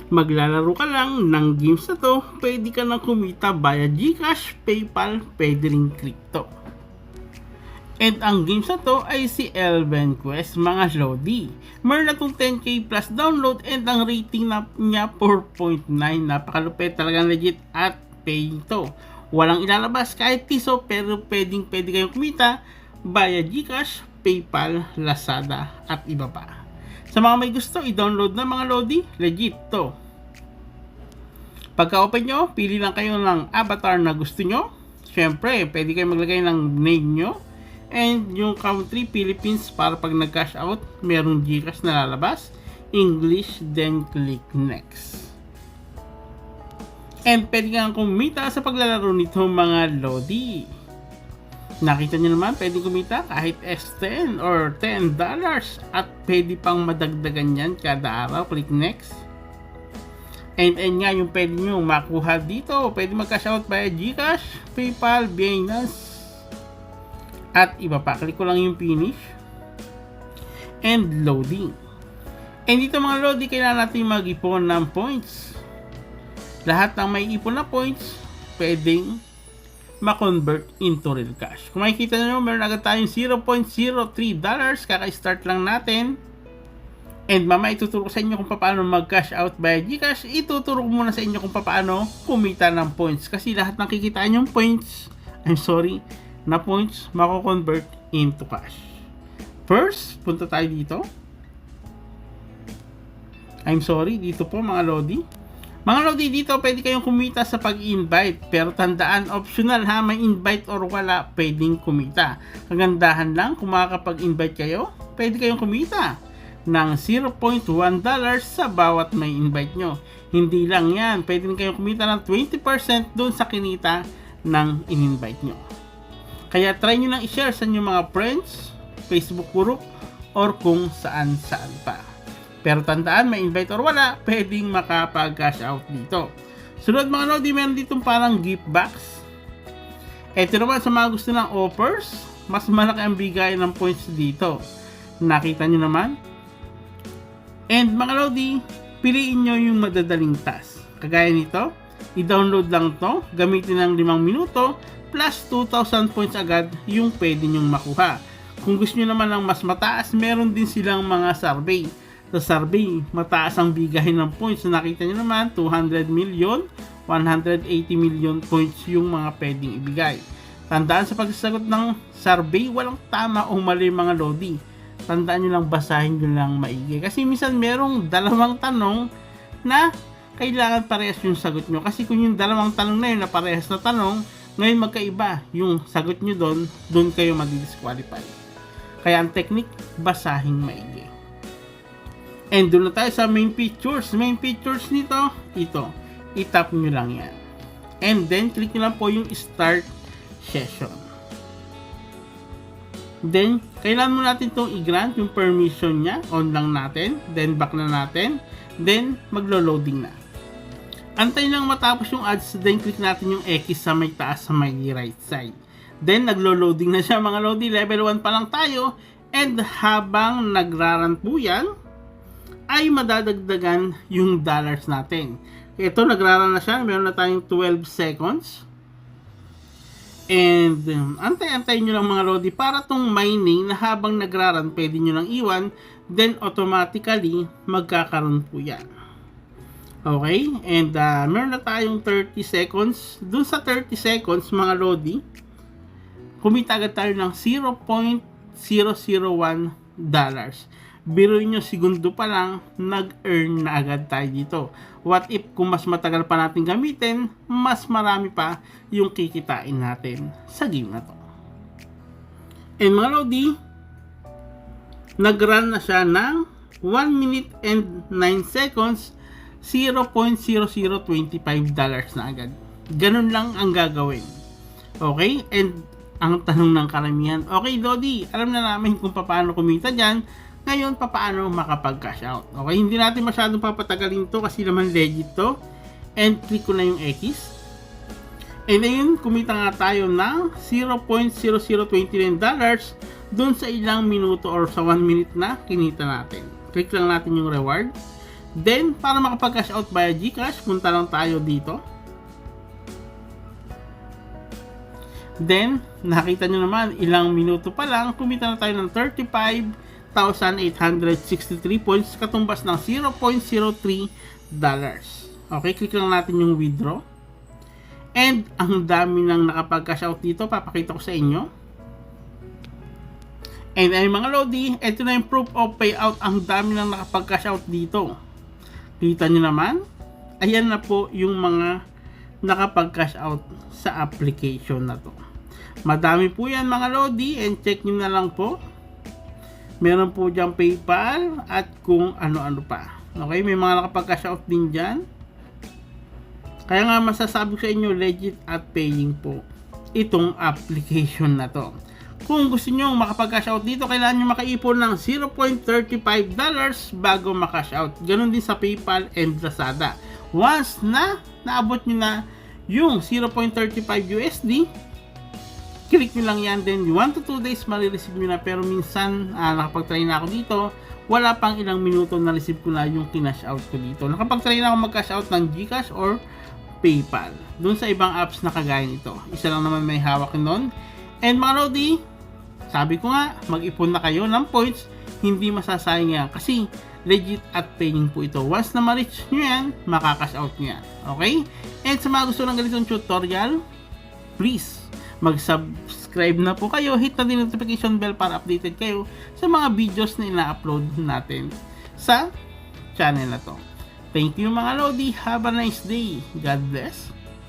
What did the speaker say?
Maglalaro ka lang ng games na to, pwede ka nang kumita via GCash, PayPal, pwede rin crypto. And ang games na to ay si Elven Quest mga lodi. Meron na itong 10k plus download and ang rating niya 4.9. Napakalupit, talagang legit at paying to. Walang ilalabas kahit piso pero pwede kayong kumita via GCash, PayPal, Lazada at iba pa. Sa mga may gusto i-download na mga lodi, legit to. Pagka-open nyo, pili lang kayo ng avatar na gusto nyo. Siyempre, pwede kayo maglagay ng name nyo. And yung country, Philippines, para pag nag-cash out, merong GCash na lalabas. English, then click next. And pwede kang kumita sa paglalaro nito mga lodi. Nakita nyo naman, pwede kumita kahit S10 or $10 at pwede pang madagdagan yan kada araw. Click next. And nga yung pwede nyo makuha dito. Pwede mag-cash out via GCash, PayPal, Binance at iba pa. Click ko lang yung finish and loading. And dito mga lodi, kailangan natin mag-ipon ng points. Lahat ng may ipon na points pwedeng ma-convert into real cash. Kung makikita nyo, meron agad tayong $0.03. Kaka-start lang natin. And mama, ituturo ko sa inyo kung paano mag-cash out via GCash. Ituturo ko muna sa inyo kung paano kumita ng points. Kasi lahat ng kikitain yung points, na points, mako-convert into cash. First, punta tayo dito. Dito po mga lodi. Mga lodi, dito pwede kayong kumita sa pag-invite. Pero tandaan, optional ha, may invite or wala, pwedeng kumita. Kagandahan lang, kung makakapag-invite kayo, pwede kayong kumita ng $0.1 sa bawat may invite nyo. Hindi lang yan, pwede rin kayong kumita ng 20% dun sa kinita ng in-invite nyo. Kaya try nyo lang i-share sa inyong mga friends, Facebook group, or kung saan pa. Pero tandaan, may invite or wala, pwedeng makapag-cash out dito. Sunod mga lodi, meron ditong parang gift box. Ito naman sa mga gusto ng offers, mas malaki ang bigay ng points dito. Nakita nyo naman? And mga lodi, piliin nyo yung madadaling task. Kagaya nito, i-download lang to, gamitin ng 5 minuto, plus 2,000 points agad yung pwede nyong makuha. Kung gusto nyo naman ng mas mataas, meron din silang mga survey. Sa survey, mataas ang bigay ng points. Nakita nyo naman, 200 million, 180 million points yung mga pwedeng ibigay. Tandaan sa pagsasagot ng survey, walang tama o mali mga lodi. Tandaan nyo lang, basahin nyo lang maigi. Kasi minsan merong dalawang tanong na kailangan parehas yung sagot nyo. Kasi kung yung dalawang tanong na yun na parehas na tanong, ngayon magkaiba yung sagot nyo doon kayo madi-disqualify. Kaya ang technique, basahin maigi. And doon na tayo sa main features. Main features nito, ito. I-tap nyo lang yan. And then, click nyo lang po yung start session. Then, kailangan mo natin itong i-grant yung permission niya. On lang natin. Then, back na natin. Then, maglo-loading na. Antayin lang matapos yung ads. Then, click natin yung X sa may taas sa may right side. Then, naglo-loading na siya mga lodi. Level 1 pa lang tayo. And habang nagraran po yan, ay madadagdagan yung dollars natin. Ito, nagraran na siya. Meron na tayong 12 seconds. And antay-antay nyo lang mga lodi para tong mining na habang nagraran pwede nyo lang iwan, then automatically magkakaroon po yan. Okay, and meron na tayong 30 seconds. Dun sa 30 seconds mga lodi, kumita agad tayo ng $0.001. Biruin nyo, segundo pa lang, nag-earn na agad tayo dito. What if kung mas matagal pa natin gamitin, mas marami pa yung kikitain natin sa game na to. And mga lodi, nag-run na siya ng 1 minute and 9 seconds, $0.0025 na agad. Ganun lang ang gagawin. Okay? And ang tanong ng karamihan, okay Lodi, alam na namin kung paano kumita dyan. Ngayon, paano makapag-cash out? Okay, hindi natin masyadong papatagalin to kasi naman legit to. And click ko na yung X. And ayun, kumita nga tayo ng $0.0029 dun sa ilang minuto or sa 1 minute na kinita natin. Click lang natin yung reward. Then, para makapag-cash out via GCash, punta lang tayo dito. Then, nakita nyo naman, ilang minuto pa lang, kumita na tayo ng 35,863 points, katumbas ng $0.03. Okay, click lang natin yung withdraw. And, ang dami nang nakapag-cash out dito, papakita ko sa inyo. And ay mga Lodi, ito na yung proof of payout, ang dami nang nakapag-cash out dito. Kita nyo naman, ayan na po yung mga nakapag-cash out sa application na to. Madami po yan mga Lodi, and check nyo na lang po. Meron po dyan PayPal at kung ano-ano pa. Okay, may mga nakapag-cash out din dyan. Kaya nga masasabi sa inyo, legit at paying po itong application na to. Kung gusto nyo makapag-cash out dito, kailangan nyo makaipon ng $0.35 bago makash out. Ganon din sa PayPal and Lazada. Once na naabot nyo na yung 0.35 USD, click nyo lang yan, then 1 to 2 days marireceive nyo na. Pero minsan nakapag-try na ako dito, wala pang ilang minuto na receive ko na yung kinash out ko dito. Nakapag-try na ako mag-cash out ng GCash or PayPal dun sa ibang apps na kagaya nito. Isa lang naman may hawak nun. And mga Lodi, sabi ko nga, mag-ipon na kayo ng points, hindi masasayang yan kasi legit at paying po ito. Once na ma-reach nyo yan, makakash out nyo yan. Okay? And sa mga gusto ng ganitong tutorial, please mag-subscribe na po kayo, hit na din notification bell para updated kayo sa mga videos na ina-upload natin sa channel na to. Thank you mga Lodi, have a nice day, God bless.